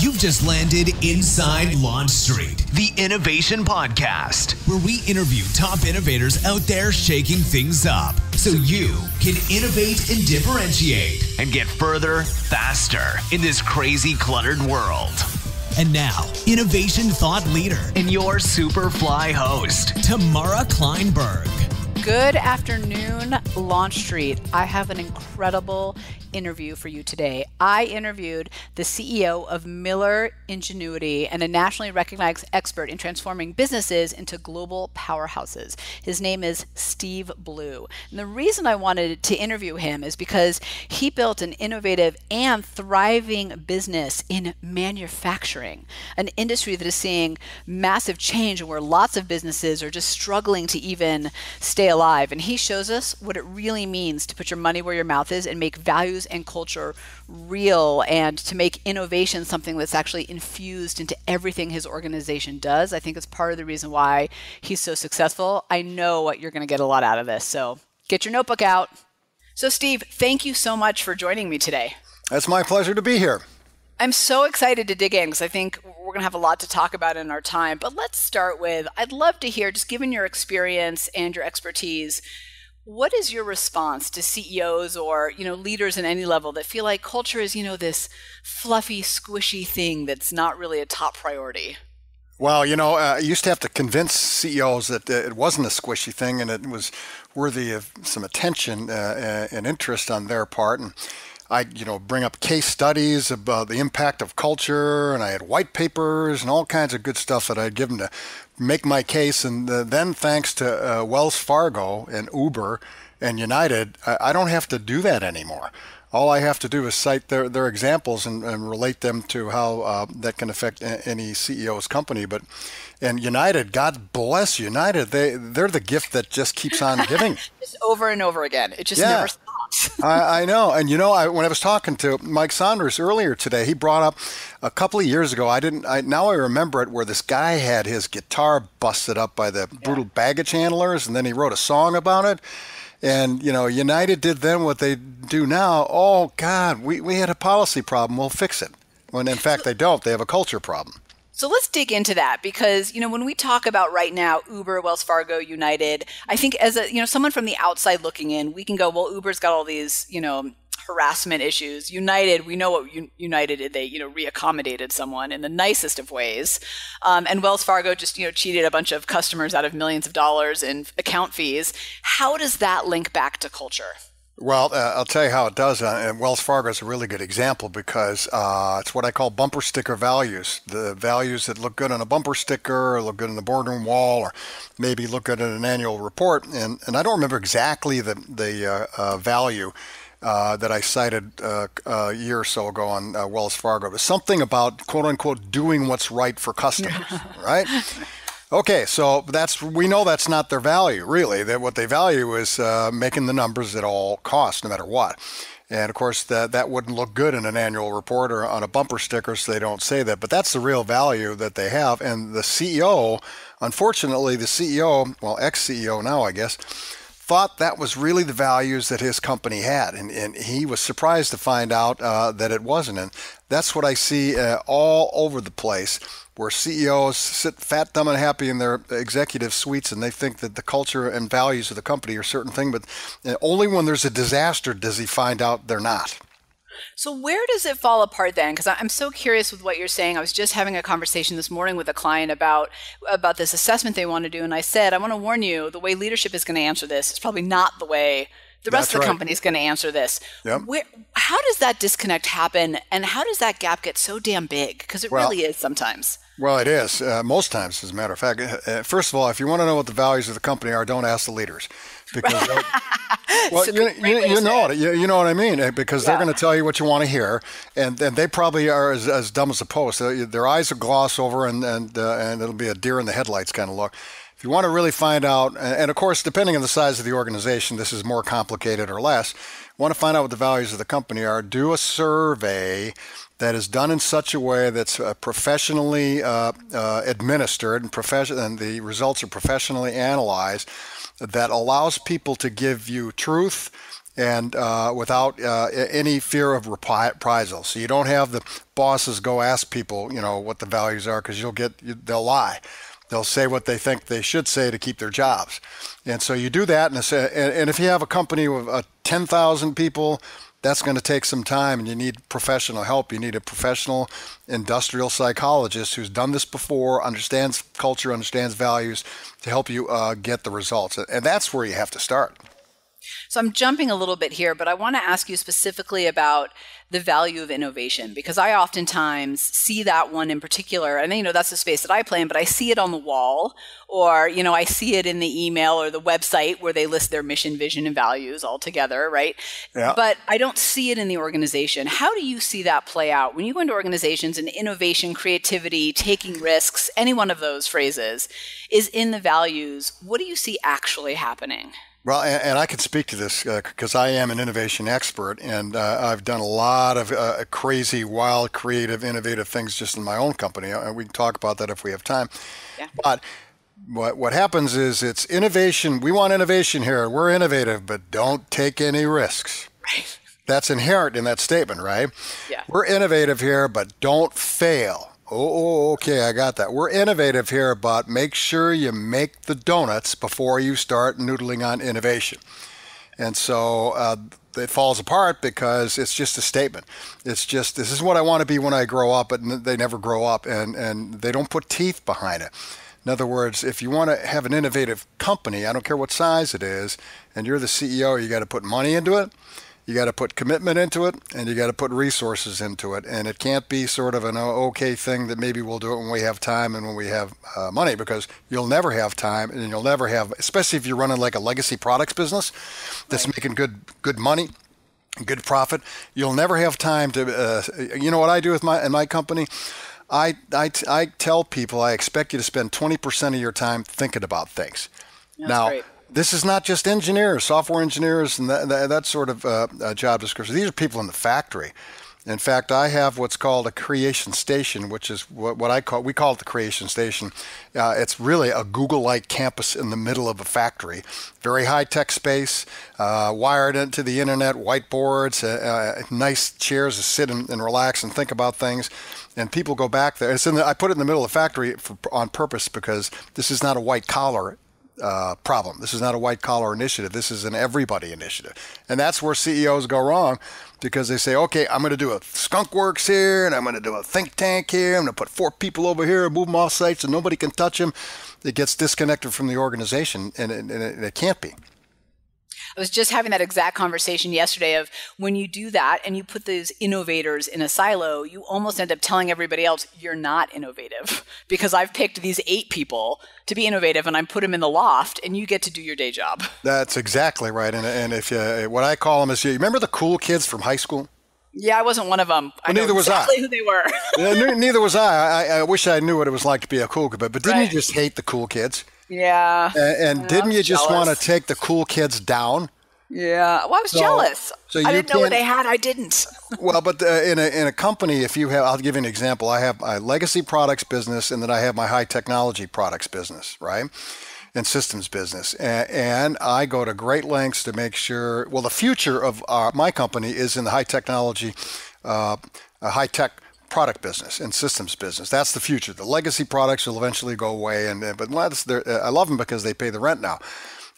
You've just landed inside Launch Street, the Innovation Podcast, where we interview top innovators out there shaking things up so you can innovate and differentiate and get further, faster in this crazy, cluttered world. And now, innovation thought leader and your Superfly host, Tamara Kleinberg. Good afternoon, Launch Street. I have an incredible interview for you today. I interviewed the CEO of Miller Ingenuity and a nationally recognized expert in transforming businesses into global powerhouses. His name is Steve Blue. And the reason I wanted to interview him is because he built an innovative and thriving business in manufacturing, an industry that is seeing massive change and where lots of businesses are just struggling to even stay alive. And he shows us what it really means to put your money where your mouth is and make values and culture real, and to make innovation something that's actually infused into everything his organization does. I think it's part of the reason why he's so successful. I know what you're going to get a lot out of this, so get your notebook out. So Steve, thank you so much for joining me today. It's my pleasure to be here. I'm so excited to dig in because I think we're going to have a lot to talk about in our time. But let's start with, I'd love to hear, just given your experience and your expertise, what is your response to CEOs or, leaders in any level that feel like culture is, this fluffy, squishy thing that's not really a top priority? Well, I used to have to convince CEOs that it wasn't a squishy thing and it was worthy of some attention and interest on their part. And I, bring up case studies about the impact of culture, and I had white papers and all kinds of good stuff that I'd give them to make my case. And then thanks to Wells Fargo and Uber and United, I don't have to do that anymore. All I have to do is cite their examples and relate them to how that can affect any CEO's company. And United, God bless United, they're the gift that just keeps on giving. Just over and over again. It just never stops. I know. And when I was talking to Mike Saunders earlier today, he brought up a couple of years ago, now I remember it, where this guy had his guitar busted up by the brutal baggage handlers, and then he wrote a song about it. And, United did then what they do now. Oh, God, we had a policy problem. We'll fix it. When in fact they don't. They have a culture problem. So let's dig into that because, when we talk about right now, Uber, Wells Fargo, United, I think as someone from the outside looking in, we can go, well, Uber's got all these, harassment issues. United, we know what United did. They, reaccommodated someone in the nicest of ways. And Wells Fargo just, cheated a bunch of customers out of millions of dollars in account fees. How does that link back to culture? Well, I'll tell you how it does. And Wells Fargo is a really good example because it's what I call bumper sticker values. The values that look good on a bumper sticker, or look good on the boardroom wall, or maybe look good in an annual report. And I don't remember exactly the value that I cited a year or so ago on Wells Fargo. It was something about, quote unquote, doing what's right for customers, right? Okay, so we know that's not their value, really. That what they value is making the numbers at all costs, no matter what. And of course, that wouldn't look good in an annual report or on a bumper sticker, so they don't say that. But that's the real value that they have. And the CEO, unfortunately, ex-CEO now, I guess, thought that was really the values that his company had. And he was surprised to find out that it wasn't. And that's what I see all over the place, where CEOs sit fat, dumb, and happy in their executive suites, and they think that the culture and values of the company are a certain thing, but only when there's a disaster does he find out they're not. So where does it fall apart then? Because I'm so curious with what you're saying. I was just having a conversation this morning with a client about this assessment they want to do, and I said, I want to warn you, the way leadership is going to answer this is probably not the way the rest of the company is going to answer this. Yep. How does that disconnect happen, and how does that gap get so damn big? Because it really is sometimes. Well, it is. Most times, as a matter of fact. First of all, if you want to know what the values of the company are, don't ask the leaders. Because you know it. You know what I mean? Because they're going to tell you what you want to hear, and they probably are as dumb as a post. Their eyes will gloss over, and it'll be a deer in the headlights kind of look. If you want to really find out, and of course, depending on the size of the organization, this is more complicated or less. Want to find out what the values of the company are, do a survey that is done in such a way that's professionally administered and the results are professionally analyzed, that allows people to give you truth and without any fear of reprisal. So you don't have the bosses go ask people, what the values are, because they'll lie. They'll say what they think they should say to keep their jobs. And so you do that, and if you have a company with 10,000 people, that's going to take some time, and you need professional help. You need a professional industrial psychologist who's done this before, understands culture, understands values, to help you get the results. And that's where you have to start. So I'm jumping a little bit here, but I want to ask you specifically about the value of innovation, because I oftentimes see that one in particular, and that's the space that I play in, but I see it on the wall, or I see it in the email or the website where they list their mission, vision, and values all together, right? Yeah. But I don't see it in the organization. How do you see that play out when you go into organizations and innovation, creativity, taking risks, any one of those phrases is in the values? What do you see actually happening? Well, and I can speak to this because I am an innovation expert, and I've done a lot of crazy, wild, creative, innovative things just in my own company. And we can talk about that if we have time. Yeah. But what happens is it's innovation. We want innovation here. We're innovative, but don't take any risks. Right. That's inherent in that statement, right? Yeah. We're innovative here, but don't fail. Oh, okay, I got that. We're innovative here, but make sure you make the donuts before you start noodling on innovation. And so it falls apart because it's just a statement. It's just, this is what I want to be when I grow up, but they never grow up, and they don't put teeth behind it. In other words, if you want to have an innovative company, I don't care what size it is, and you're the CEO, you got to put money into it. You got to put commitment into it, and you got to put resources into it. And it can't be sort of an okay thing that maybe we'll do it when we have time and when we have money, because you'll never have time, and you'll never have, especially if you're running like a legacy products business that's making good money, good profit. You'll never have time to, you know what I do with my company? I tell people I expect you to spend 20% of your time thinking about things. That's now, great. This is not just engineers, software engineers, and that sort of job description. These are people in the factory. In fact, I have what's called a creation station, which is what we call it the creation station. It's really a Google-like campus in the middle of a factory. Very high-tech space, wired into the internet, whiteboards, nice chairs to sit and relax and think about things. And people go back there. I put it in the middle of the factory on purpose, because this is not a white-collar problem. This is not a white-collar initiative. This is an everybody initiative. And that's where CEOs go wrong, because they say, okay, I'm going to do a skunk works here, and I'm going to do a think tank here. I'm going to put 4 people over here and move them off site so nobody can touch them. It gets disconnected from the organization, and it can't be. I was just having that exact conversation yesterday of when you do that and you put those innovators in a silo, you almost end up telling everybody else you're not innovative, because I've picked these 8 people to be innovative and I put them in the loft and you get to do your day job. That's exactly right. And if what I call them is, you remember the cool kids from high school? Yeah, I wasn't one of them. I know neither was exactly I. who they were. Neither was I. I wish I knew what it was like to be a cool kid. But didn't Right. you just hate the cool kids? Yeah. And didn't you just jealous. want to take the cool kids down? Yeah. Well, I was jealous. So I you didn't know what can't- they had. I didn't. Well, but in a company, if you have, I'll give you an example. I have a legacy products business, and then I have my high technology products business, right? And systems business. And I go to great lengths to make sure, well, the future of my company is in the high technology, high tech product business and systems business. That's the future. The legacy products will eventually go away, but I love them because they pay the rent now.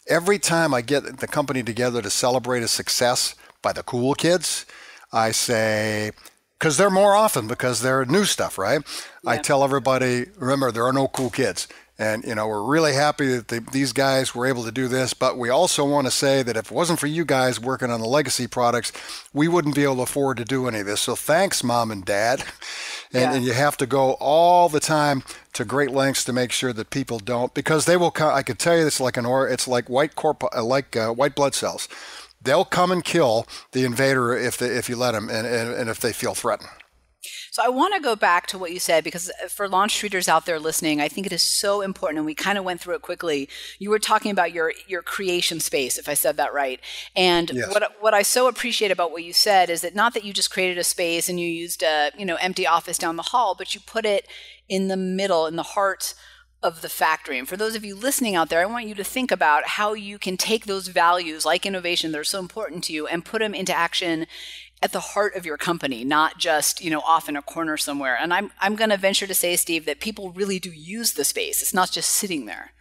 Every time I get the company together to celebrate a success by the cool kids, I say, because they're more often, because they're new stuff, right? Yeah. I tell everybody, remember, there are no cool kids. And, we're really happy that these guys were able to do this, but we also want to say that if it wasn't for you guys working on the legacy products, we wouldn't be able to afford to do any of this. So thanks, Mom and Dad. And you have to go all the time to great lengths to make sure that people don't, because they will come. I could tell you this it's like white blood cells. They'll come and kill the invader if you let them, and if they feel threatened. So I want to go back to what you said, because for launch treaters out there listening, I think it is so important, and we kind of went through it quickly. You were talking about your creation space, if I said that right. And Yes. what I so appreciate about what you said is that not that you just created a space and you used a empty office down the hall, but you put it in the middle, in the heart of the factory. And for those of you listening out there, I want you to think about how you can take those values like innovation that are so important to you and put them into action at the heart of your company, not just, off in a corner somewhere. And I'm going to venture to say, Steve, that people really do use the space. It's not just sitting there.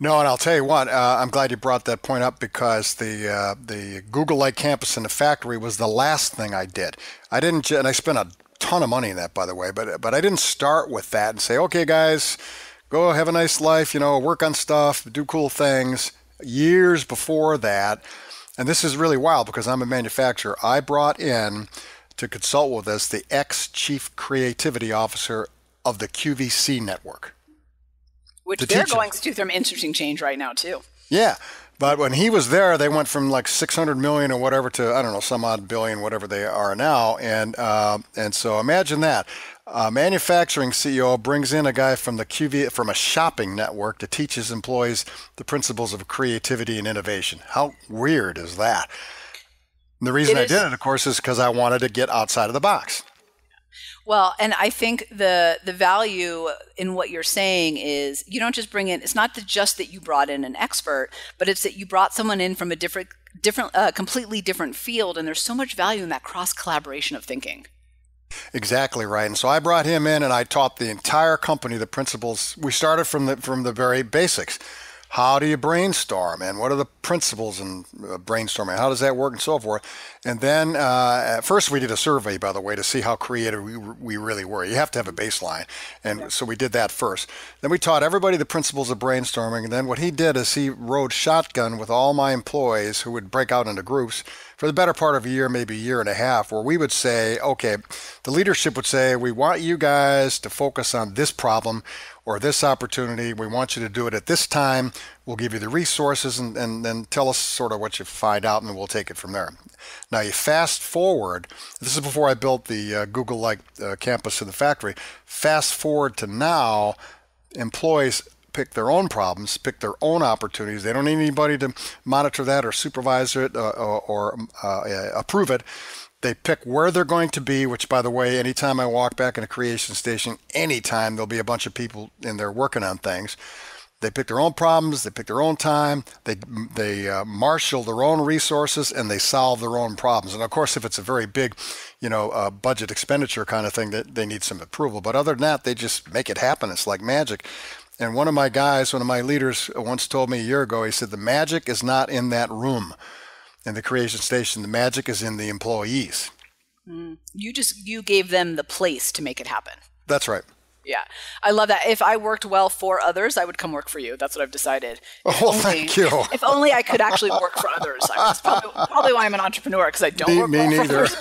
No, and I'll tell you what, I'm glad you brought that point up, because the Google Lake campus in the factory was the last thing I did. And I spent a ton of money in that, by the way, but I didn't start with that and say, okay, guys, go have a nice life, work on stuff, do cool things. Years before that, and this is really wild because I'm a manufacturer, I brought in to consult with us the ex-chief creativity officer of the QVC network. Which they're going through some interesting change right now, too. Yeah. But when he was there, they went from like 600 million or whatever to, I don't know, some odd billion, whatever they are now. And so imagine that. Manufacturing CEO brings in a guy from from a shopping network to teach his employees the principles of creativity and innovation. How weird is that? And the reason I did it, of course, is because I wanted to get outside of the box. Well, and I think the value in what you're saying is you don't just bring in, it's not just that you brought in an expert, but it's that you brought someone in from a completely different field. And there's so much value in that cross collaboration of thinking. Exactly right. And so I brought him in and I taught the entire company the principles. We started from the very basics. How do you brainstorm, and what are the principles in brainstorming? How does that work, and so forth? And then at first we did a survey, by the way, to see how creative we really were. You have to have a baseline. And so we did that first. Then we taught everybody the principles of brainstorming. And then what he did is he rode shotgun with all my employees, who would break out into groups for the better part of a year, maybe a year and a half, where we would say, okay, the leadership would say, we want you guys to focus on this problem or this opportunity. We want you to do it at this time. We'll give you the resources, and then tell us sort of what you find out, and then we'll take it from there. Now you fast forward, this is before I built the Google Lake campus in the factory. Fast forward to now, employees pick their own problems, pick their own opportunities. They don't need anybody to monitor that or supervise it or approve it. They pick where they're going to be, which, by the way, anytime I walk back in a creation station, anytime there'll be a bunch of people in there working on things. They pick their own problems, they pick their own time, they marshal their own resources, and they solve their own problems. And of course, if it's a very big, budget expenditure kind of thing, that they need some approval. But other than that, they just make it happen. It's like magic. And one of my leaders once told me a year ago, he said, the magic is not in that room in the creation station. The magic is in the employees. You gave them the place to make it happen. That's right. Yeah. I love that. If I worked well for others, I would come work for you. That's what I've decided. Thank you. If only I could actually work for others. That's probably why I'm an entrepreneur, because I don't work well for others.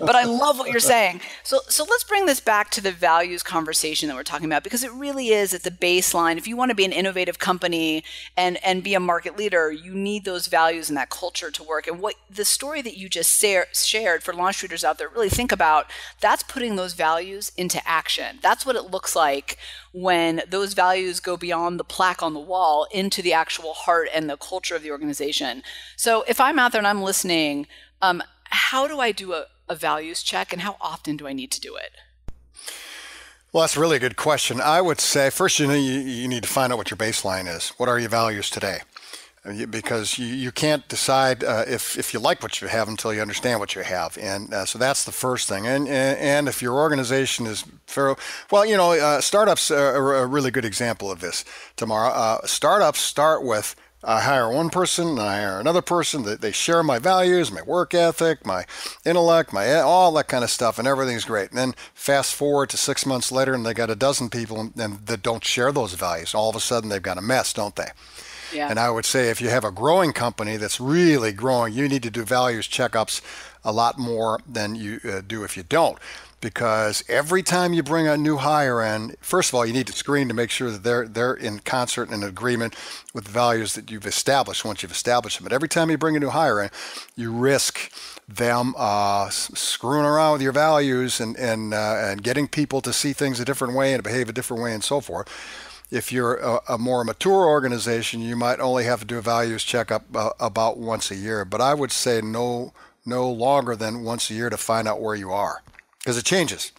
But I love what you're saying. So let's bring this back to the values conversation that we're talking about, because it really is at the baseline. If you want to be an innovative company and be a market leader, you need those values and that culture to work. And what the story that you just shared for launch readers out there, really think about, that's putting those values into action. That's what it looks like when those values go beyond the plaque on the wall into the actual heart and the culture of the organization. So if I'm out there and I'm listening, how do I do a values check, and how often do I need to do it? Well, that's a really good question. I would say first, you need to find out what your baseline is. What are your values today? Because you can't decide if you like what you have until you understand what you have, and so that's the first thing. And if your organization is startups are a really good example of this, Tamara. Startups start with I hire one person and I hire another person. They share my values, my work ethic, my intellect, all that kind of stuff, and everything's great. And then fast forward to 6 months later, and they got a dozen people that don't share those values. All of a sudden, they've got a mess, don't they? Yeah. And I would say if you have a growing company that's really growing, you need to do values checkups a lot more than you do if you don't. Because every time you bring a new hire in, first of all, you need to screen to make sure that they're in concert and agreement with the values that you've established once you've established them. But every time you bring a new hire in, you risk them screwing around with your values and getting people to see things a different way and behave a different way and so forth. If you're a more mature organization, you might only have to do a values checkup about once a year. But I would say no longer than once a year to find out where you are, because it changes.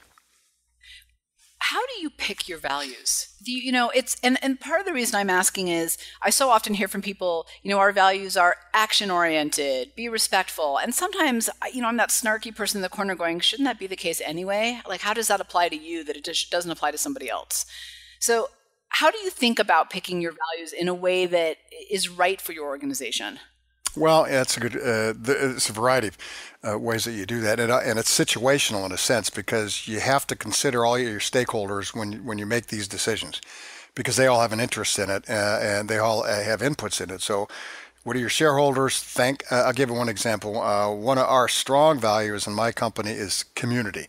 how do you pick your values? It's and part of the reason I'm asking is I so often hear from people, our values are action oriented, be respectful. And sometimes, I'm that snarky person in the corner going, shouldn't that be the case anyway? Like, how does that apply to you that it just doesn't apply to somebody else? So how do you think about picking your values in a way that is right for your organization? Well, it's a good. It's a variety of ways that you do that, and it's situational in a sense because you have to consider all your stakeholders when you make these decisions, because they all have an interest in it and they all have inputs in it. So, what do your shareholders think? I'll give you one example. One of our strong values in my company is community.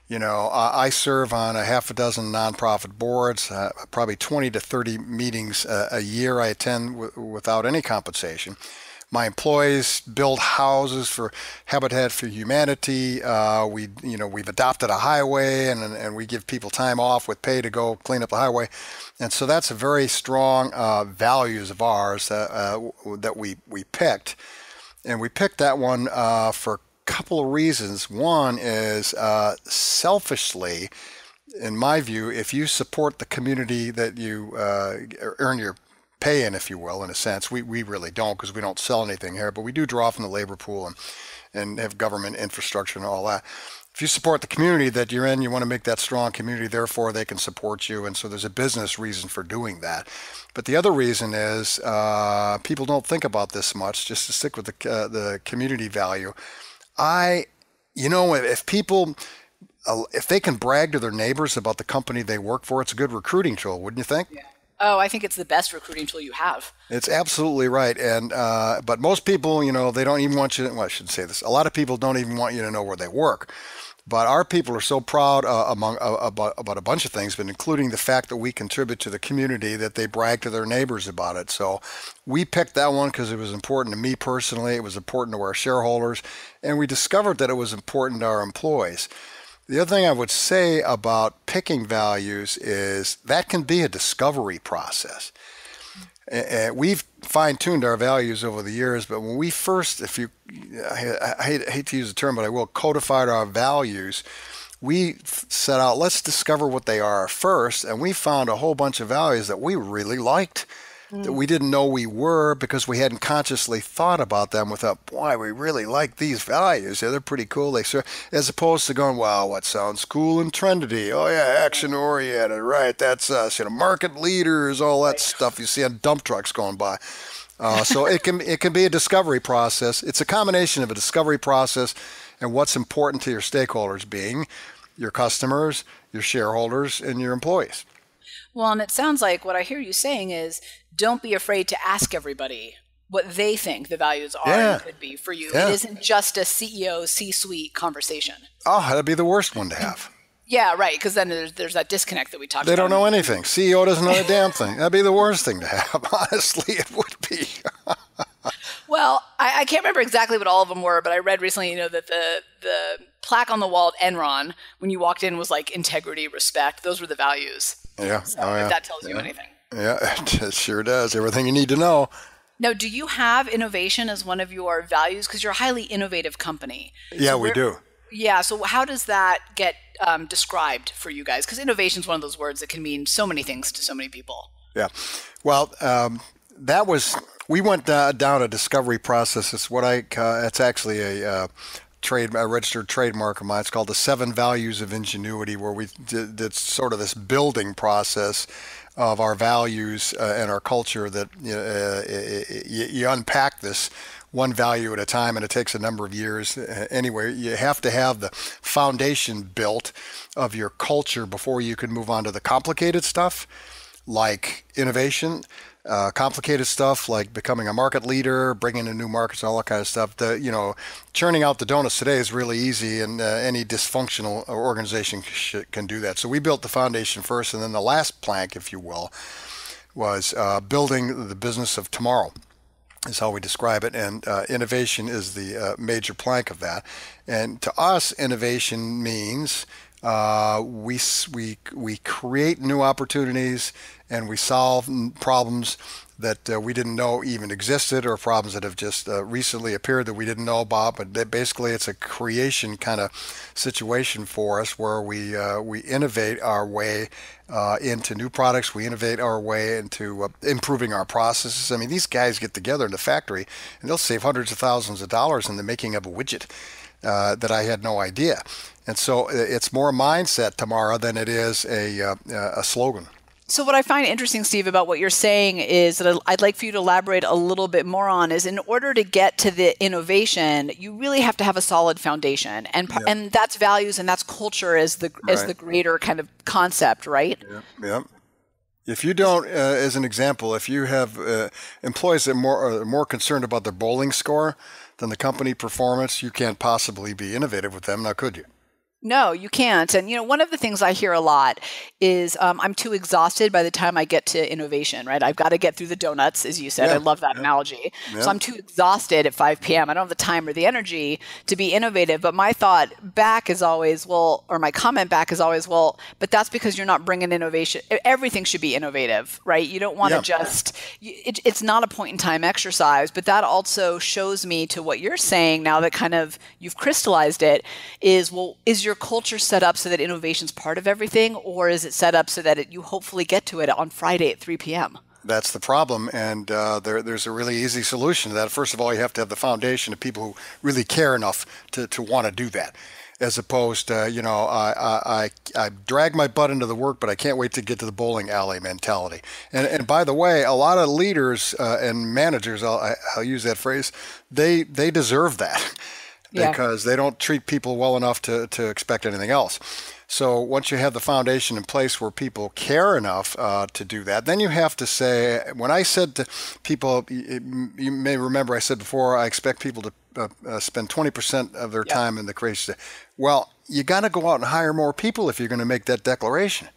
I serve on a half a dozen nonprofit boards, probably 20 to 30 meetings a year I attend without any compensation. My employees build houses for Habitat for Humanity. We've adopted a highway, and we give people time off with pay to go clean up the highway. And so that's a very strong values of ours that we picked. And we picked that one for a couple of reasons. One is selfishly, in my view, if you support the community that you earn your pay in, if you will, in a sense. We really don't, because we don't sell anything here, but we do draw from the labor pool and have government infrastructure and all that. If you support the community that you're in, you want to make that strong community, therefore they can support you. And so there's a business reason for doing that. But the other reason is people don't think about this much, just to stick with the community value. If people, if they can brag to their neighbors about the company they work for, it's a good recruiting tool, wouldn't you think? Yeah. Oh, I think it's the best recruiting tool you have. It's absolutely right. And but most people, they don't even want you to, well, I shouldn't say this. A lot of people don't even want you to know where they work. But our people are so proud about a bunch of things, but including the fact that we contribute to the community, that they brag to their neighbors about it. So we picked that one because it was important to me personally. It was important to our shareholders. And we discovered that it was important to our employees. The other thing I would say about picking values is that can be a discovery process. We've fine-tuned our values over the years, but when we first, I hate to use the term, but I will, codified our values, we set out, let's discover what they are first, and we found a whole bunch of values that we really liked, that we didn't know we were because we hadn't consciously thought about them. We thought, boy, we really like these values. Yeah, they're pretty cool. As opposed to going, wow, what sounds cool and trendy? Oh yeah, action oriented, right? That's us. Market leaders, all that stuff you see on dump trucks going by. So it can be a discovery process. It's a combination of a discovery process and what's important to your stakeholders, being your customers, your shareholders, and your employees. Well, and it sounds like what I hear you saying is don't be afraid to ask everybody what they think the values are and could be for you. Yeah. It isn't just a CEO C-suite conversation. Oh, that'd be the worst one to have. Yeah, right, because then there's that disconnect that we talked about. They don't know anything. CEO doesn't know a damn thing. That'd be the worst thing to have. Honestly, it would be. Well, I can't remember exactly what all of them were, but I read recently, that the plaque on the wall at Enron, when you walked in, was like integrity, respect. Those were the values. Yeah. So if that tells you anything. Yeah, it sure does. Everything you need to know. Now, do you have innovation as one of your values? Because you're a highly innovative company. Yeah, we do. Yeah. So how does that get described for you guys? Because innovation is one of those words that can mean so many things to so many people. Yeah. Well, we went down a discovery process. It's actually a registered trademark of mine. It's called the 7 Values of Ingenuity, where we did sort of this building process of our values and our culture that you unpack this one value at a time, and it takes a number of years. Anyway, you have to have the foundation built of your culture before you can move on to the complicated stuff like innovation, complicated stuff like becoming a market leader, bringing in new markets, all that kind of stuff. Churning out the donuts today is really easy, and any dysfunctional organization can do that. So we built the foundation first, and then the last plank, if you will, was building the business of tomorrow, is how we describe it. And innovation is the major plank of that. And to us, innovation means We create new opportunities, and we solve problems that we didn't know even existed, or problems that have just recently appeared that we didn't know about. But basically, it's a creation kind of situation for us, where we innovate our way into new products. We innovate our way into improving our processes. I mean, these guys get together in the factory, and they'll save hundreds of thousands of dollars in the making of a widget that I had no idea. And so it's more a mindset, Tamara, than it is a slogan. So what I find interesting, Steve, about what you're saying is that I'd like for you to elaborate a little bit more on is, in order to get to the innovation, you really have to have a solid foundation, and that's values and that's culture as the greater kind of concept, right? Yeah. If you don't, as an example, if you have employees that are more concerned about their bowling score than the company performance, you can't possibly be innovative with them, now could you? No, you can't. And, one of the things I hear a lot is I'm too exhausted by the time I get to innovation, right? I've got to get through the donuts, as you said. I love that analogy. Yeah. So I'm too exhausted at 5 p.m. I don't have the time or the energy to be innovative. But my thought back is always, or my comment back is always, but that's because you're not bringing innovation. Everything should be innovative, right? You don't want to just, it's not a point in time exercise. But that also shows me to what you're saying now that kind of you've crystallized it is your culture set up so that innovation's part of everything, or is it set up so that you hopefully get to it on Friday at 3 p.m.? That's the problem, and there's a really easy solution to that. First of all, you have to have the foundation of people who really care enough to want to do that, as opposed to, I drag my butt into the work, but I can't wait to get to the bowling alley mentality. And by the way, a lot of leaders and managers, I'll use that phrase, they deserve that. Because they don't treat people well enough to expect anything else. So once you have the foundation in place where people care enough to do that, then you have to say, when I said to people, you may remember I said before, I expect people to spend 20% of their time in the creation. Well, you got to go out and hire more people if you're going to make that declaration.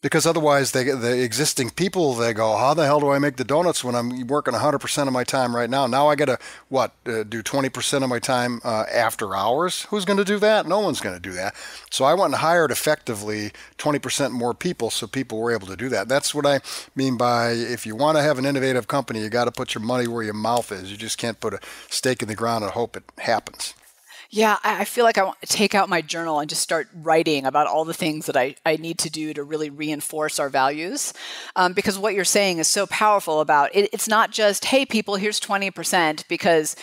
Because otherwise, the existing people, they go, how the hell do I make the donuts when I'm working 100% of my time right now? Now I got to, do 20% of my time after hours? Who's going to do that? No one's going to do that. So I went and hired effectively 20% more people, so people were able to do that. That's what I mean by, if you want to have an innovative company, you got to put your money where your mouth is. You just can't put a stake in the ground and hope it happens. Yeah, I feel like I want to take out my journal and just start writing about all the things that I need to do to really reinforce our values. Because what you're saying is so powerful about it. It's not just, hey, people, here's 20%, because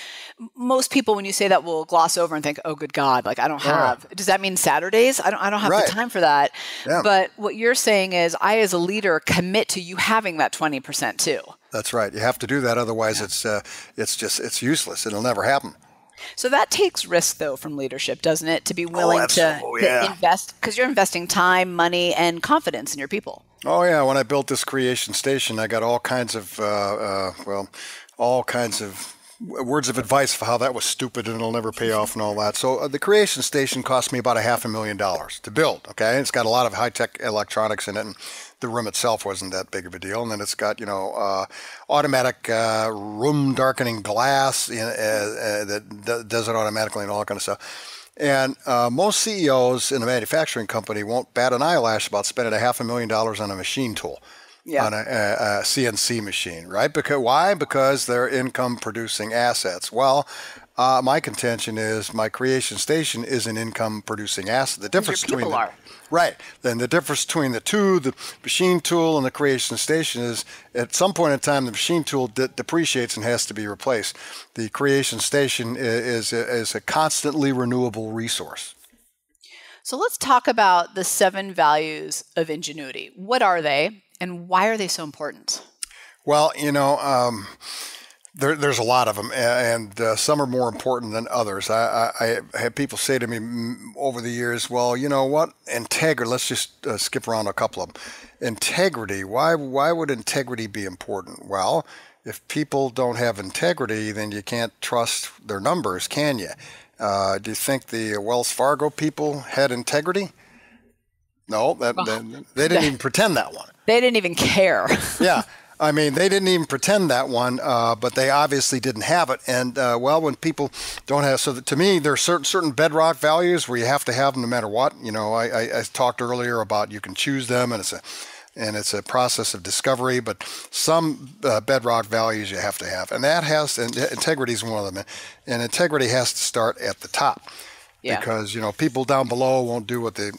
most people, when you say that, will gloss over and think, oh, good God, like I don't have. Does that mean Saturdays? I don't have the time for that. Yeah. But what you're saying is, I, as a leader, commit to you having that 20% too. That's right. You have to do that. Otherwise, it's useless. It'll never happen. So that takes risk, though, from leadership, doesn't it? To be willing to invest, because you're investing time, money, and confidence in your people. Oh, yeah. When I built this creation station, I got all kinds of words of advice for how that was stupid and it'll never pay off and all that. So the creation station cost me about $500,000 to build. Okay, it's got a lot of high-tech electronics in it, and the room itself wasn't that big of a deal. And then it's got automatic room darkening glass that does it automatically and all that kind of stuff. And most CEOs in a manufacturing company won't bat an eyelash about spending $500,000 on a machine tool. On a CNC machine, right? Why? Because they're income-producing assets. Well, my contention is my creation station is an income-producing asset. The difference between Then the difference between the two, the machine tool and the creation station, is at some point in time the machine tool depreciates and has to be replaced. The creation station is a constantly renewable resource. So let's talk about the 7 values of ingenuity. What are they? And why are they so important? Well, there's a lot of them, and some are more important than others. I had people say to me over the years, well, you know what? Integrity, let's just skip around a couple of them. Integrity, why would integrity be important? Well, if people don't have integrity, then you can't trust their numbers, can you? Do you think the Wells Fargo people had integrity? No, they didn't even pretend that one. They didn't even care. Yeah. I mean, they didn't even pretend that one, but they obviously didn't have it. And when people don't have, so to me, there are certain bedrock values where you have to have them no matter what. You know, I talked earlier about you can choose them, and it's a process of discovery. But some bedrock values you have to have, and integrity is one of them. And integrity has to start at the top. Yeah. Because people down below won't do what the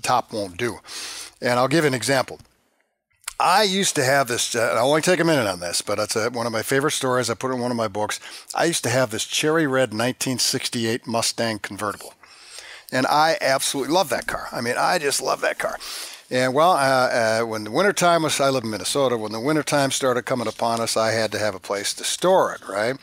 top won't do. And I'll give you an example. I used to have this, I'll only take a minute on this, but it's one of my favorite stories. I put it in one of my books. I used to have this cherry red 1968 Mustang convertible. And I absolutely love that car. I mean, I just love that car. And when the wintertime was, I live in Minnesota, when the wintertime started coming upon us, I had to have a place to store it, right?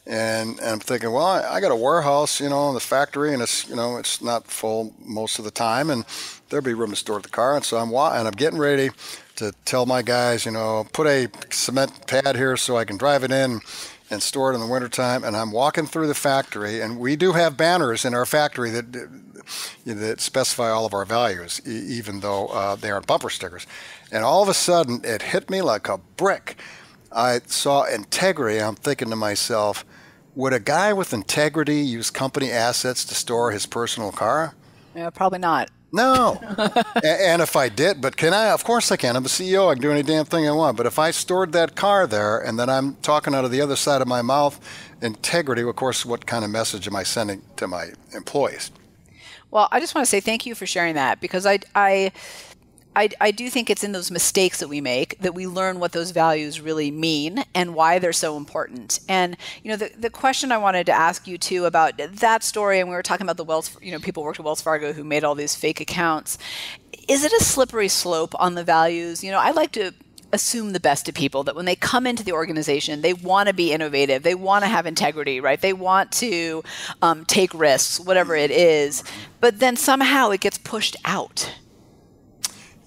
And I'm thinking, well, I got a warehouse, in the factory, and it's not full most of the time, and there'll be room to store the car. And so I'm getting ready to tell my guys, put a cement pad here so I can drive it in and store it in the wintertime. And I'm walking through the factory, and we do have banners in our factory that specify all of our values, even though they aren't bumper stickers. And all of a sudden, it hit me like a brick. I saw integrity. I'm thinking to myself, would a guy with integrity use company assets to store his personal car? Yeah, probably not. No. And if I did, but can I? Of course I can. I'm the CEO. I can do any damn thing I want. But if I stored that car there and then I'm talking out of the other side of my mouth, integrity, of course, what kind of message am I sending to my employees? Well, I just want to say thank you for sharing that, because I do think it's in those mistakes that we make that we learn what those values really mean and why they're so important. And, the question I wanted to ask you too about that story, and we were talking about the people worked at Wells Fargo who made all these fake accounts. Is it a slippery slope on the values? I like to assume the best of people, that when they come into the organization, they want to be innovative. They want to have integrity, right? They want to take risks, whatever it is. But then somehow it gets pushed out.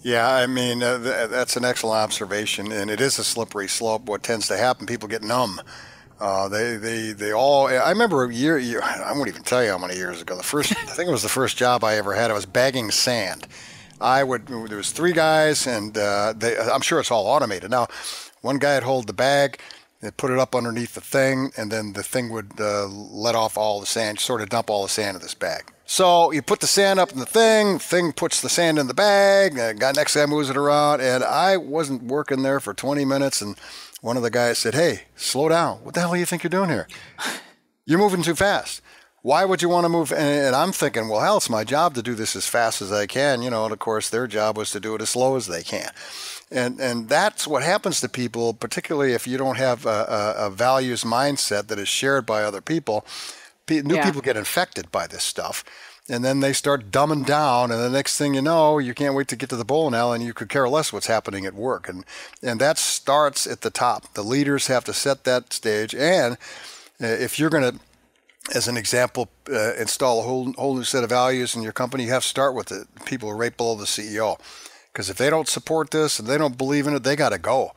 Yeah, I mean, that's an excellent observation, and it is a slippery slope. What tends to happen, people get numb. They all, I remember a year, I won't even tell you how many years ago, I think it was the first job I ever had. I was bagging sand. There was 3 guys, and I'm sure it's all automated. Now, one guy would hold the bag, they'd put it up underneath the thing, and then the thing would let off all the sand, sort of dump all the sand in this bag. So you put the sand up in the thing puts the sand in the bag, the guy next guy moves it around, and I wasn't working there for 20 minutes, and one of the guys said, "Hey, slow down. What the hell do you think you're doing here? You're moving too fast. Why would you want to move?" And I'm thinking, well, hell, it's my job to do this as fast as I can, and of course their job was to do it as slow as they can. And that's what happens to people, particularly if you don't have a values mindset that is shared by other people. New people get infected by this stuff, and then they start dumbing down, and the next thing you know, you can't wait to get to the bowling alley, and you could care less what's happening at work. And that starts at the top. The leaders have to set that stage, and if you're going to, as an example, install a whole new set of values in your company, you have to start with the people right below the CEO. Because if they don't support this and they don't believe in it, they got to go,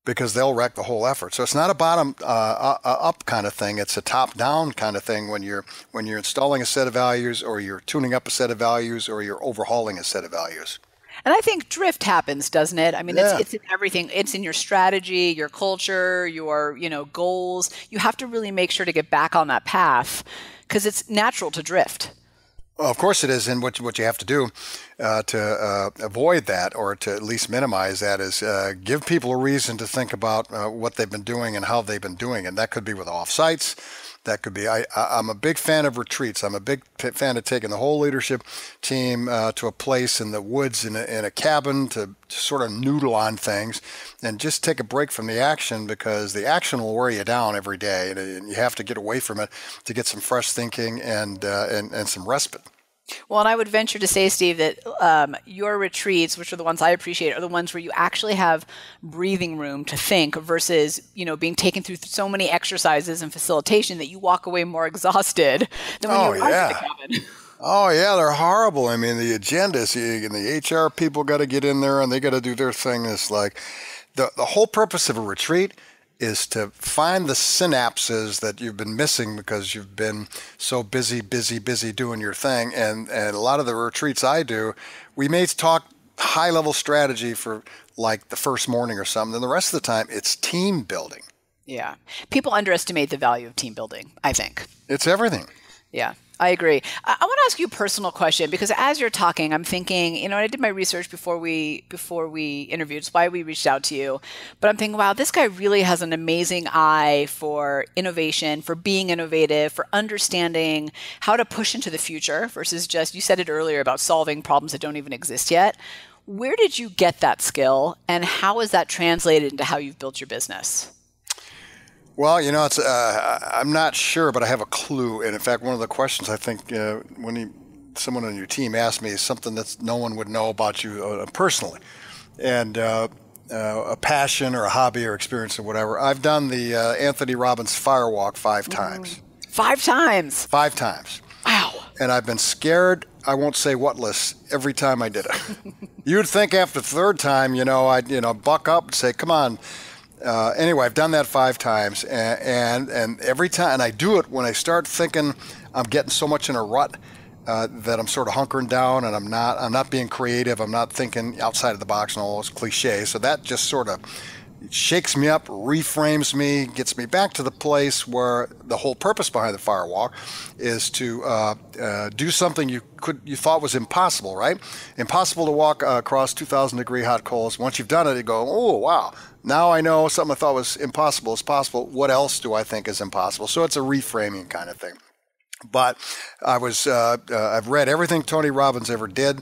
because they'll wreck the whole effort. So it's not a bottom up kind of thing. It's a top down kind of thing when you're installing a set of values, or you're tuning up a set of values, or you're overhauling a set of values. And I think drift happens, doesn't it? I mean, it's in everything. It's in your strategy, your culture, your goals. You have to really make sure to get back on that path, because it's natural to drift. Well, of course it is, and what you have to do to avoid that, or to at least minimize that, is give people a reason to think about what they've been doing and how they've been doing it. And that could be with off-sites. That could be, I'm a big fan of retreats. I'm a big fan of taking the whole leadership team to a place in the woods, in a cabin, to sort of noodle on things and just take a break from the action, because the action will wear you down every day, and you have to get away from it to get some fresh thinking and some respite. Well, and I would venture to say, Steve, that your retreats, which are the ones I appreciate, are the ones where you actually have breathing room to think, versus, being taken through so many exercises and facilitation that you walk away more exhausted than when you arrive at the cabin. Oh, yeah, they're horrible. I mean, the agendas, and the HR people got to get in there, and they got to do their thing. It's like the whole purpose of a retreat is to find the synapses that you've been missing because you've been so busy doing your thing. And a lot of the retreats I do, we may talk high-level strategy for like the first morning or something. Then the rest of the time, it's team building. Yeah. People underestimate the value of team building, I think. It's everything. Yeah, I agree. I want to ask you a personal question, because as you're talking, I'm thinking, I did my research before we interviewed. It's why we reached out to you. But I'm thinking, wow, this guy really has an amazing eye for innovation, for being innovative, for understanding how to push into the future versus just, you said it earlier, about solving problems that don't even exist yet. Where did you get that skill, and how is that translated into how you've built your business? Well, it's I'm not sure, but I have a clue. And in fact, one of the questions I think someone on your team asked me is something that no one would know about you personally, and a passion or a hobby or experience or whatever. I've done the Anthony Robbins Firewalk 5 times. 5 times? 5 times. Wow. And I've been scared, I won't say whatless, every time I did it. You'd think after the 3rd time, I'd buck up and say, come on. Anyway, I've done that 5 times, and every time, and I do it when I start thinking I'm getting so much in a rut that I'm sort of hunkering down, and I'm not being creative. I'm not thinking outside of the box and all those cliches. So that just sort of shakes me up, reframes me, gets me back to the place where the whole purpose behind the Firewalk is to do something you thought was impossible, right? Impossible to walk across 2,000-degree hot coals. Once you've done it, you go, oh, wow. Now I know something I thought was impossible is possible. What else do I think is impossible? So it's a reframing kind of thing. But I've read everything Tony Robbins ever did.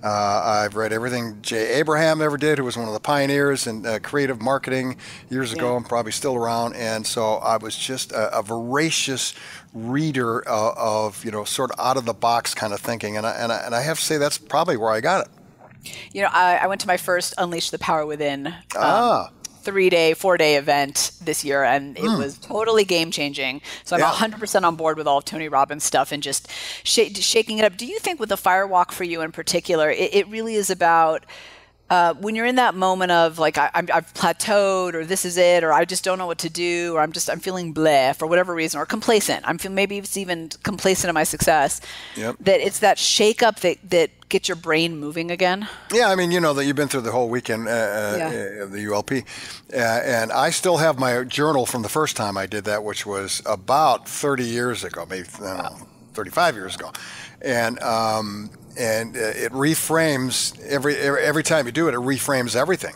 I've read everything Jay Abraham ever did, who was one of the pioneers in creative marketing years ago and probably still around. And so I was just a voracious reader of sort of out of the box kind of thinking. And I have to say that's probably where I got it. I went to my first Unleash the Power Within 4-day event this year, and it was totally game-changing. So I'm 100% on board with all of Tony Robbins' stuff and just shaking it up. Do you think with the Firewalk for you in particular, it really is about when you're in that moment of like, I've plateaued, or this is it, or I just don't know what to do, or I'm feeling bleh for whatever reason, or complacent. Maybe it's even complacent in my success. Yep. That it's that shake up that gets your brain moving again. Yeah, that you've been through the whole weekend of the ULP, and I still have my journal from the first time I did that, which was about 30 years ago, maybe 35 years ago, and it reframes every time you do it. It reframes everything.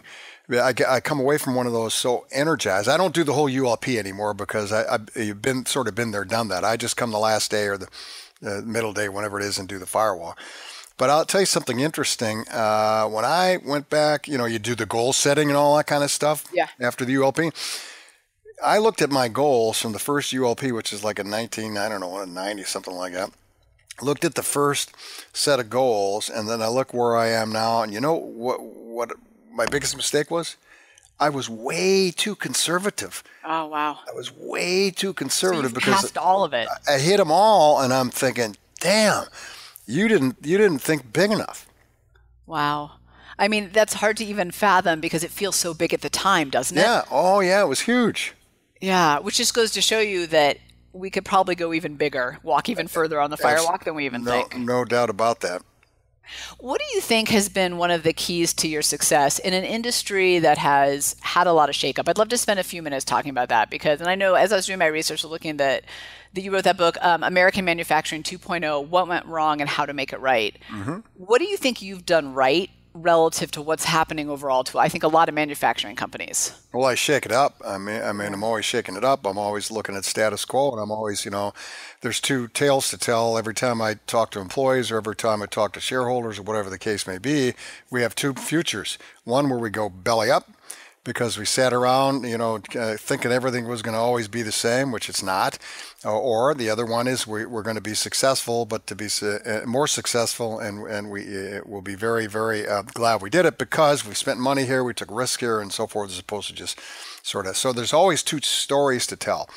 I come away from one of those so energized. I don't do the whole ULP anymore because you've been there, done that. I just come the last day or the middle day, whenever it is, and do the Firewalk. But I'll tell you something interesting. When I went back, you do the goal setting and all that kind of stuff after the ULP. I looked at my goals from the first ULP, which is like a 90, something like that. Looked at the first set of goals, and then I look where I am now, and you know what my biggest mistake was? I was way too conservative. Oh, wow. I was way too conservative, so because passed all of it. I hit them all, and I'm thinking, damn, you didn't think big enough. Wow. That's hard to even fathom because it feels so big at the time, doesn't it? Yeah. Oh, yeah. It was huge. Yeah, which just goes to show you that we could probably go even bigger, walk even further on the Firewalk than we even think. No doubt about that. What do you think has been one of the keys to your success in an industry that has had a lot of shakeup? I'd love to spend a few minutes talking about that because, and I know as I was doing my research, looking that you wrote that book, American Manufacturing 2.0, What Went Wrong and How to Make It Right. Mm-hmm. What do you think you've done right relative to what's happening overall to, I think, a lot of manufacturing companies? Well, I shake it up. I'm always shaking it up. I'm always looking at status quo, and I'm always, there's 2 tales to tell. Every time I talk to employees or every time I talk to shareholders or whatever the case may be, we have 2 futures. One where we go belly up because we sat around, thinking everything was going to always be the same, which it's not. Or the other one is we're going to be successful, but to be more successful, and we will be very, very glad we did it because we spent money here, we took risk here, and so forth, as opposed to just sort of. So there's always 2 stories to tell.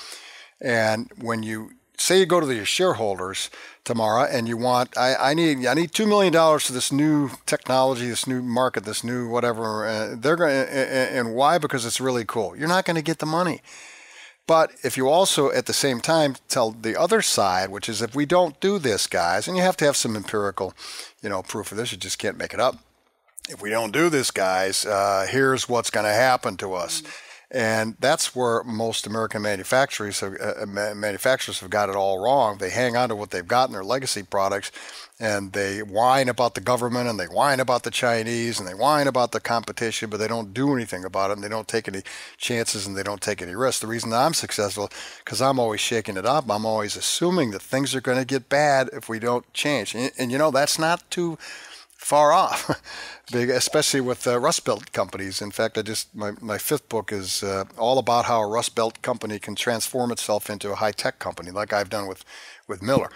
And when you say you go to your shareholders, Tamara, and you want, I need $2 million for this new technology, this new market, this new whatever. They're going and why? Because it's really cool. You're not going to get the money. But if you also at the same time tell the other side, which is if we don't do this, guys, and you have to have some empirical, proof of this, you just can't make it up. if we don't do this, guys, here's what's going to happen to us. And that's where most American manufacturers have got it all wrong. They hang on to what they've got in their legacy products, and they whine about the government, and they whine about the Chinese, and they whine about the competition, but they don't do anything about it, and they don't take any chances, and they don't take any risks. The reason that I'm successful, because I'm always shaking it up. I'm always assuming that things are going to get bad if we don't change. And that's not too far off, especially with Rust Belt companies. In fact, my fifth book is all about how a Rust Belt company can transform itself into a high-tech company, like I've done with Miller.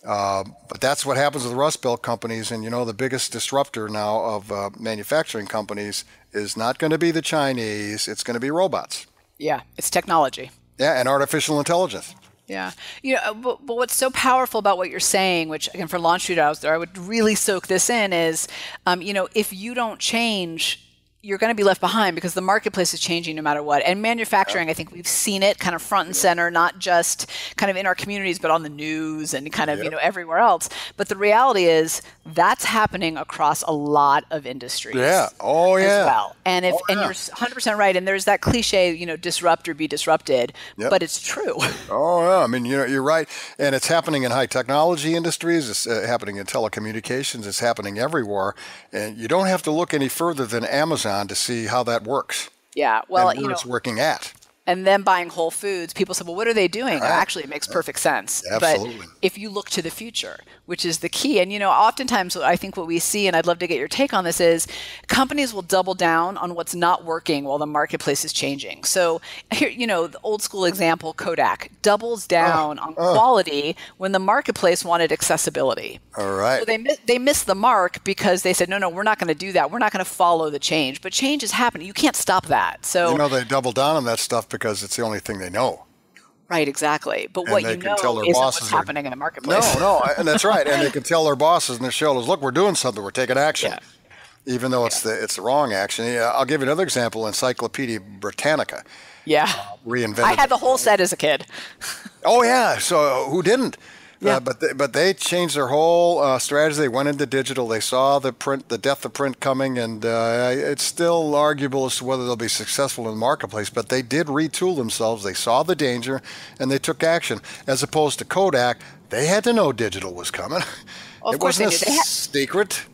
But that's what happens with Rust Belt companies. And the biggest disruptor now of manufacturing companies is not going to be the Chinese. It's going to be robots. Yeah, it's technology. Yeah, and artificial intelligence. Yeah. But what's so powerful about what you're saying, which again, for Launch Street out there, I would really soak this in is, if you don't change, you're going to be left behind because the marketplace is changing no matter what. And manufacturing, I think we've seen it kind of front and center, not just kind of in our communities, but on the news and kind of, everywhere else. But the reality is that's happening across a lot of industries. Yeah. Oh, yeah. As well. And you're 100% right. And there's that cliche, disrupt or be disrupted, but it's true. Oh, yeah. I mean, you're right. And it's happening in high technology industries. It's happening in telecommunications. It's happening everywhere. And you don't have to look any further than Amazon to see how that works. Yeah, well, and where it's working at. And then buying Whole Foods, people say, well, what are they doing? Right. Actually, it makes perfect sense. Absolutely. But if you look to the future, which is the key, and oftentimes I think what we see, and I'd love to get your take on this, is companies will double down on what's not working while the marketplace is changing. So here, the old school example, Kodak doubles down on quality when the marketplace wanted accessibility. All right. So they missed the mark because they said, no, we're not going to do that. We're not going to follow the change. But change is happening. You can't stop that. So they double down on that stuff because it's the only thing they know. Right, exactly. But what you know isn't what's happening in the marketplace. No, and that's right. And they can tell their bosses and their shareholders, look, we're doing something. We're taking action. Yeah. Even though it's the wrong action. I'll give you another example, Encyclopedia Britannica. Yeah. Reinvented. I had the whole set as a kid. Oh, yeah. So who didn't? Yeah. But they changed their whole strategy. They went into digital. They saw the death of print coming, and it's still arguable as to whether they'll be successful in the marketplace. But they did retool themselves. They saw the danger, and they took action. As opposed to Kodak, they had to know digital was coming. Well, of course it wasn't a secret.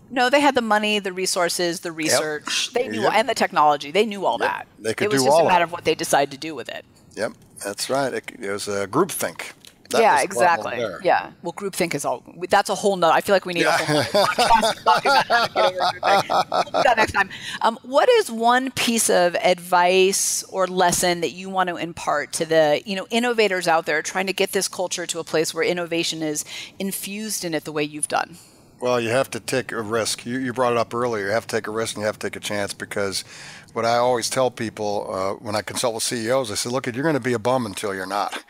No, they had the money, the resources, the research. They knew, and the technology. They knew all that. They could do all that. It was just a matter of what they decided to do with it. Yep, that's right. It was a groupthink. Yeah, exactly. Yeah. Well, groupthink is that's a whole nother. I feel like we need a whole podcast. We'll do that next time. What is one piece of advice or lesson that you want to impart to the innovators out there trying to get this culture to a place where innovation is infused in it the way you've done? Well, you have to take a risk. You brought it up earlier. You have to take a risk and you have to take a chance, because what I always tell people when I consult with CEOs, I say, look, you're going to be a bum until you're not.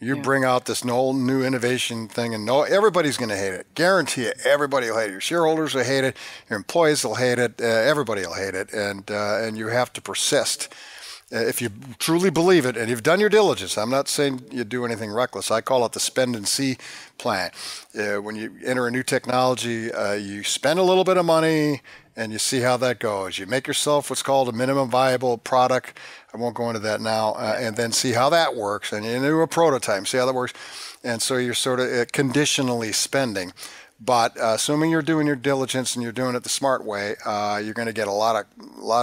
You bring out this whole new innovation thing, and everybody's going to hate it. Guarantee it. Everybody will hate it. Your shareholders will hate it. Your employees will hate it. Everybody will hate it. And you have to persist. If you truly believe it, and you've done your diligence, I'm not saying you do anything reckless. I call it the spend and see plan. When you enter a new technology, you spend a little bit of money, and you see how that goes. You make yourself what's called a minimum viable product. I won't go into that now. And then see how that works. And you do a prototype, see how that works. And so you're sort of conditionally spending. But assuming you're doing your diligence and you're doing it the smart way, you're going to get a lot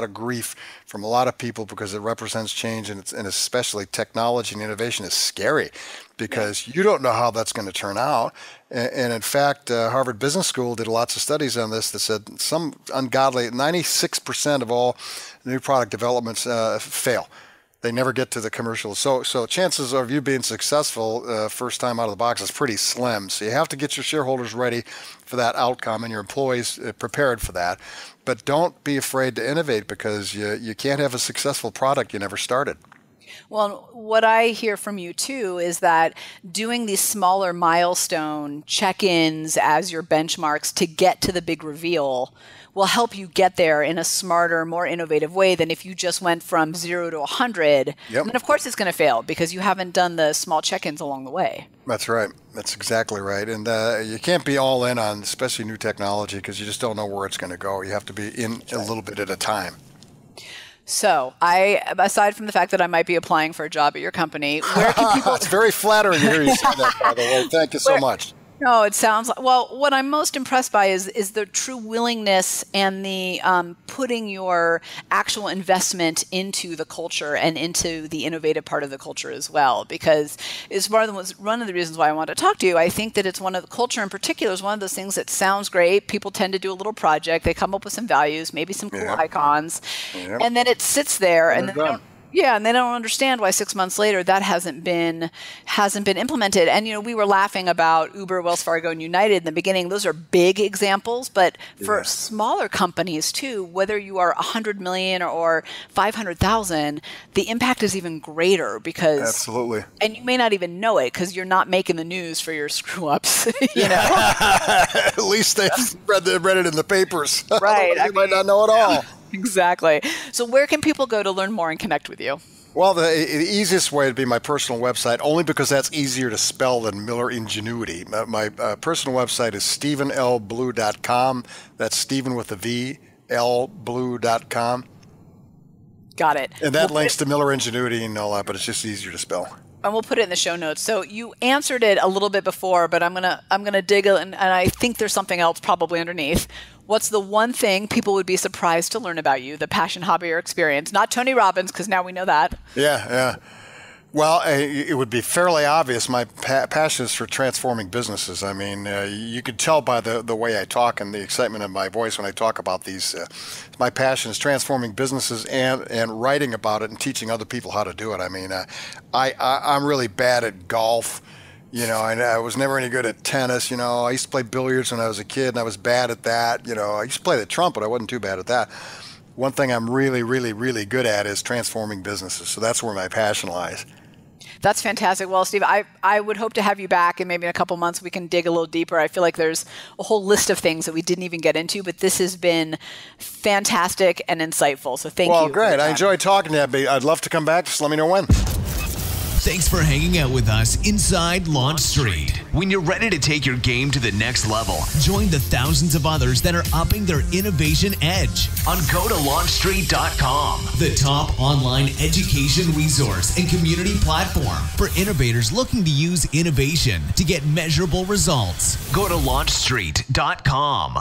of grief from a lot of people, because it represents change, and especially technology and innovation is scary, because you don't know how that's going to turn out. And in fact, Harvard Business School did lots of studies on this that said some ungodly 96% of all new product developments fail. They never get to the commercial. So chances of you being successful first time out of the box is pretty slim. So you have to get your shareholders ready for that outcome, and your employees prepared for that. But don't be afraid to innovate, because you can't have a successful product you never started. Well, what I hear from you too is that doing these smaller milestone check-ins as your benchmarks to get to the big reveal will help you get there in a smarter, more innovative way than if you just went from 0 to 100. Yep. And of course it's going to fail because you haven't done the small check-ins along the way. That's right. That's exactly right. And you can't be all in on especially new technology because you just don't know where it's going to go. You have to be in a little bit at a time. So aside from the fact that I might be applying for a job at your company, where can people... It's very flattering to hear you say that, by the way. Thank you so much. No, it sounds like, well, what I'm most impressed by is the true willingness and the putting your actual investment into the culture and into the innovative part of the culture as well, because it's one of the reasons why I want to talk to you. I think that it's one of the culture in particular is one of those things that sounds great. People tend to do a little project. They come up with some values, maybe some cool icons, and then it sits there and then they don't. Yeah, and they don't understand why 6 months later that hasn't been implemented. And we were laughing about Uber, Wells Fargo, and United in the beginning. Those are big examples, but for smaller companies too, whether you are 100 million or 500,000, the impact is even greater because absolutely. And you may not even know it because you're not making the news for your screw ups. At least they've read it in the papers. Right. You might not know it all. Exactly. So where can people go to learn more and connect with you? Well, the easiest way would be my personal website, only because that's easier to spell than Miller Ingenuity. My personal website is stephenlblue.com. That's Stephen with a V, lblue.com. Got it. And that links to Miller Ingenuity and all that, but it's just easier to spell. And we'll put it in the show notes. So you answered it a little bit before, but I'm gonna dig and I think there's something else probably underneath. What's the one thing people would be surprised to learn about you, the passion, hobby, or experience? Not Tony Robbins, because now we know that. Yeah. Well, it would be fairly obvious. My passion is for transforming businesses. I mean, you could tell by the way I talk and the excitement in my voice when I talk about these. My passion is transforming businesses and writing about it and teaching other people how to do it. I mean, I'm really bad at golf. And I was never any good at tennis. I used to play billiards when I was a kid, and I was bad at that. I used to play the trumpet. I wasn't too bad at that. One thing I'm really, really, really good at is transforming businesses. So that's where my passion lies. That's fantastic. Well, Steve, I would hope to have you back, and maybe in a couple months we can dig a little deeper. I feel like there's a whole list of things that we didn't even get into, but this has been fantastic and insightful. So thank you. Well, great. I enjoyed talking to you. I'd love to come back. Just let me know when. Thanks for hanging out with us inside Launch Street. When you're ready to take your game to the next level, join the thousands of others that are upping their innovation edge on go-to-launchstreet.com, the top online education resource and community platform for innovators looking to use innovation to get measurable results. Go to launchstreet.com.